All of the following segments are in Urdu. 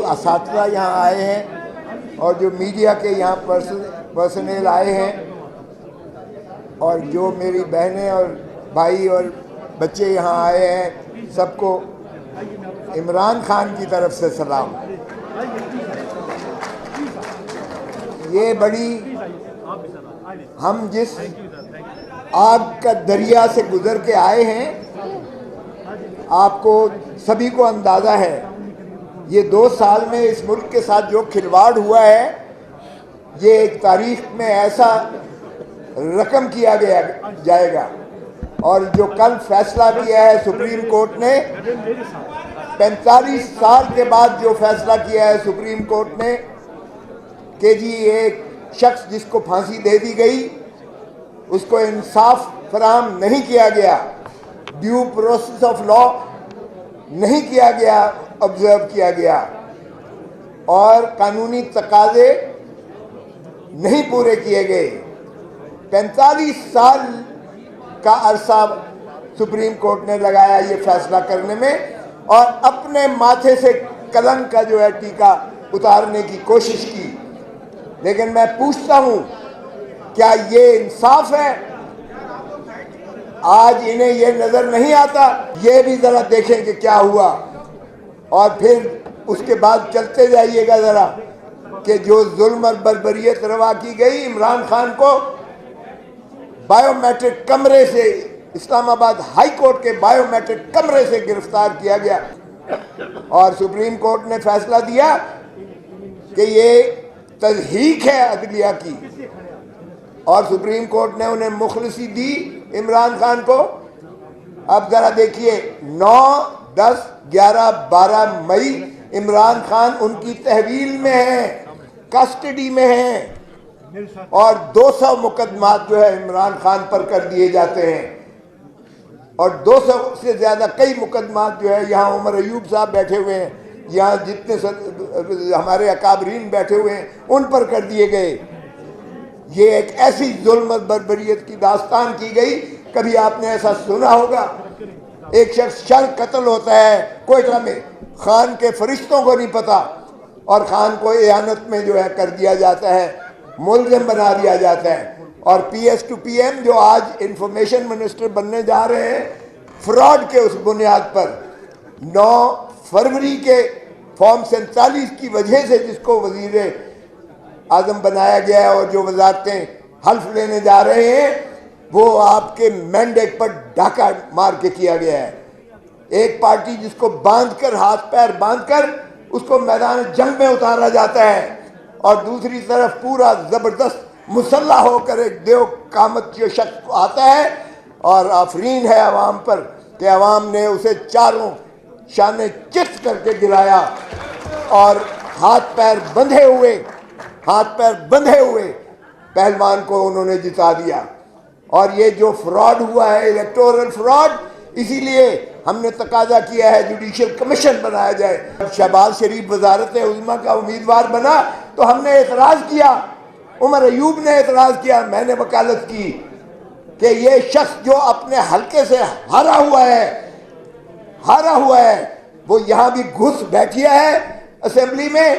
اساتذہ یہاں آئے ہیں اور جو میڈیا کے یہاں پرسنل آئے ہیں اور جو میری بہنیں اور بھائی اور بچے یہاں آئے ہیں، سب کو عمران خان کی طرف سے سلام۔ یہ بڑی ہم جس آگ کا دریا سے گزر کے آئے ہیں، آپ کو سبھی کو اندازہ ہے یہ 2 سال میں اس ملک کے ساتھ جو کھلواڑ ہوا ہے، یہ ایک تاریخ میں ایسا رقم کیا جائے گا۔ اور جو کل فیصلہ کیا ہے سپریم کورٹ نے، 45 سال کے بعد جو فیصلہ کیا ہے سپریم کورٹ نے کہ جی ایک شخص جس کو پھانسی دے دی گئی اس کو انصاف فراہم نہیں کیا گیا، ڈیو پروسیس آف لا نہیں کیا گیا، آبزرو کیا گیا، اور قانونی تقاضے نہیں پورے کیے گئے۔ 45 سال کا عرصہ سپریم کورٹ نے لگایا یہ فیصلہ کرنے میں، اور اپنے ماتھے سے کلنک کا جو ہے ٹیکا اتارنے کی کوشش کی۔ لیکن میں پوچھتا ہوں کیا یہ انصاف ہے؟ آج انہیں یہ نظر نہیں آتا؟ یہ بھی ذرا دیکھیں کہ کیا ہوا، اور پھر اس کے بعد چلتے جائیے گا ذرا کہ جو ظلم اور بربریت روا کی گئی، عمران خان کو بائیو میٹرک کمرے سے، اسلام آباد ہائی کورٹ کے بائیو میٹرک کمرے سے گرفتار کیا گیا، اور سپریم کورٹ نے فیصلہ دیا کہ یہ تضحیک ہے عدلیہ کی، اور سپریم کورٹ نے انہیں مخلصی دی عمران خان کو۔ اب ذرا دیکھیے 9، 10، 11، 12 مئی عمران خان ان کی تحویل میں ہیں، کسٹڈی میں ہیں، اور 200 مقدمات جو ہے عمران خان پر کر دیے جاتے ہیں، اور 200 سے زیادہ کئی مقدمات جو ہے یہاں عمر ایوب صاحب بیٹھے ہوئے ہیں، یہاں جتنے ہمارے اکابرین بیٹھے ہوئے ہیں ان پر کر دیے گئے۔ یہ ایک ایسی ظلم اور بربریت کی داستان کی گئی، کبھی آپ نے ایسا سنا ہوگا؟ ایک شخص شر قتل ہوتا ہے کوئٹہ میں، خان کے فرشتوں کو نہیں پتا، اور خان کو اعانت میں جو ہے کر دیا جاتا ہے، ملزم بنا دیا جاتا ہے، اور P S to P M جو آج انفارمیشن منسٹر بننے جا رہے ہیں، فراڈ کے اس بنیاد پر 9 فروری کے فارم 47 کی وجہ سے جس کو وزیر اعظم بنایا گیا ہے اور جو وزارتیں حلف لینے جا رہے ہیں، وہ آپ کے مینڈیٹ پر ڈھاکہ مار کے کیا گیا ہے۔ ایک پارٹی جس کو باندھ کر، ہاتھ پیر باندھ کر اس کو میدان جنگ میں اتارا جاتا ہے، اور دوسری طرف پورا زبردست مسلح ہو کر ایک دیو قامت جو شخص آتا ہے، اور آفرین ہے عوام پر کہ عوام نے اسے چاروں شانے چت کر کے گرایا، اور ہاتھ پیر بندھے ہوئے پہلوان کو انہوں نے جتا دیا۔ اور یہ جو فراڈ ہوا ہے، الیکٹورل فراڈ، اسی لیے ہم نے تقاضا کیا ہے جوڈیشل کمیشن بنایا جائے۔ شہباز شریف وزارت عظمیٰ کا امیدوار بنا تو ہم نے اعتراض کیا، عمر ایوب نے اعتراض کیا، میں نے وکالت کی کہ یہ شخص جو اپنے حلقے سے ہارا ہوا ہے وہ یہاں بھی گھس بیٹھیا ہے اسمبلی میں،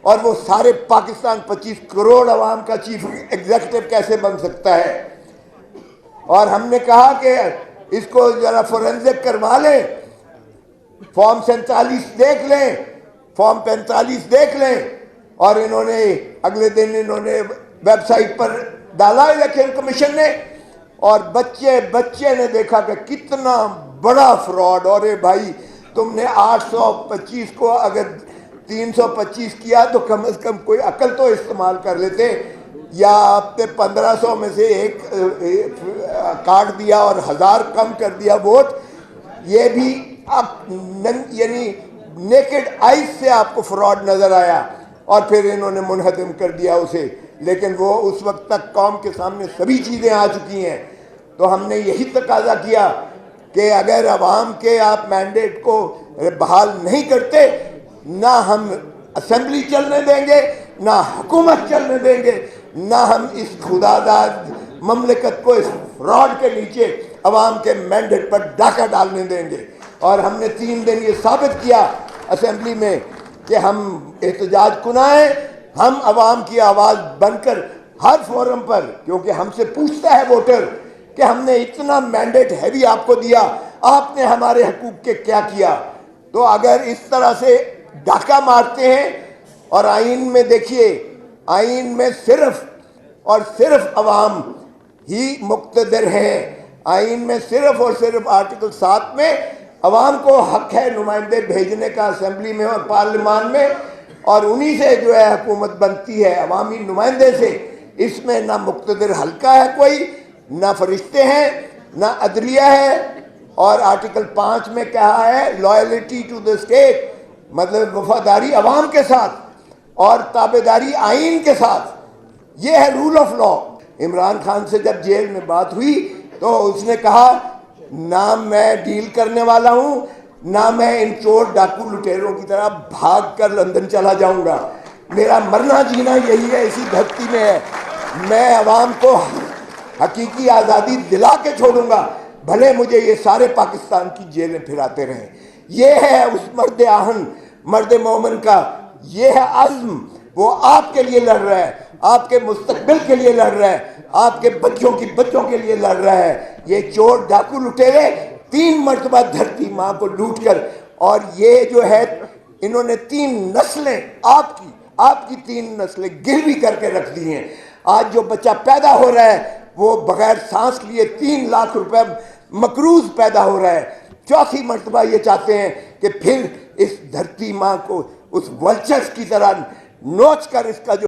اور وہ سارے پاکستان 25 کروڑ عوام کا چیف ایگزیکٹو کیسے بن سکتا ہے؟ اور ہم نے کہا کہ اس کو ذرا فورنزک کروا لیں، فارم 47 دیکھ لیں، فارم 45 دیکھ لیں، اور انہوں نے اگلے دن ویب سائٹ پر ڈالا الیکشن کمیشن نے، اور بچے نے دیکھا کہ کتنا بڑا فراڈ۔ اور بھائی تم نے 825 کو اگر 325 کیا تو کم از کم کوئی عقل تو استعمال کر لیتے، یا آپ نے 1500 میں سے ایک کاٹ دیا اور 1000 کم کر دیا ووٹ۔ یہ بھی یعنی نیکڈ آئیز سے آپ کو فراڈ نظر آیا، اور پھر انہوں نے منہدم کر دیا اسے، لیکن وہ اس وقت تک قوم کے سامنے سبھی چیزیں آ چکی ہیں۔ تو ہم نے یہی تقاضا کیا کہ اگر عوام کے آپ مینڈیٹ کو بحال نہیں کرتے، نہ ہم اسمبلی چلنے دیں گے، نہ حکومت چلنے دیں گے، نہ ہم اس خداداد مملکت کو اس فراڈ کے نیچے عوام کے مینڈیٹ پر ڈاکہ ڈالنے دیں گے۔ اور ہم نے 3 دن یہ ثابت کیا اسمبلی میں کہ ہم احتجاج کنائیں، ہم عوام کی آواز بن کر ہر فورم پر، کیونکہ ہم سے پوچھتا ہے ووٹر کہ ہم نے اتنا مینڈیٹ ہیوی آپ کو دیا، آپ نے ہمارے حقوق کے کیا کیا؟ تو اگر اس طرح سے ڈاکہ مارتے ہیں، اور آئین میں دیکھیے، آئین میں صرف اور صرف عوام ہی مقتدر ہیں، آئین میں صرف اور صرف آرٹیکل 7 میں عوام کو حق ہے نمائندے بھیجنے کا اسمبلی میں اور پارلیمان میں، اور انہی سے جو ہے حکومت بنتی ہے، عوامی نمائندے سے۔ اس میں نہ مقتدر حلقہ ہے کوئی، نہ فرشتے ہیں، نہ عدلیہ ہے۔ اور آرٹیکل 5 میں کہا ہے لائلٹی ٹو دا اسٹیٹ، مطلب وفاداری عوام کے ساتھ اور تابعداری آئین کے ساتھ، یہ ہے rule of law. Imran Khan سے جب جیل میں بات ہوئی تو اس نے کہا نہ میں ڈیل کرنے والا ہوں، نہ میں ان چور ڈاکو لٹیروں کی طرح بھاگ کر لندن چلا جاؤں گا، میرا مرنا جینا یہی ہے، اسی دھرتی میں ہے، میں عوام کو حقیقی آزادی دلا کے چھوڑوں گا، بھلے مجھے یہ سارے پاکستان کی جیلیں پھراتے رہیں۔ یہ ہے اس مرد آہن، مرد مومن کا یہ ہے عزم، وہ آپ کے لیے لڑ رہا ہے، آپ کے مستقبل کے لیے لڑ رہا ہے، آپ کے بچوں کی بچوں کے لیے لڑ رہا ہے۔ یہ چور ڈاکو لٹیرے 3 مرتبہ دھرتی ماں کو لوٹ کر، اور یہ جو ہے انہوں نے 3 نسلیں آپ کی 3 نسلیں گروی کر کے رکھ دی ہیں۔ آج جو بچہ پیدا ہو رہا ہے وہ بغیر سانس لیے 3 لاکھ روپے مقروض پیدا ہو رہا ہے۔ 4تھی مرتبہ یہ چاہتے ہیں کہ پھر اس دھرتی ماں کو اس ولچرز کی طرح نوچ کر اس کا جو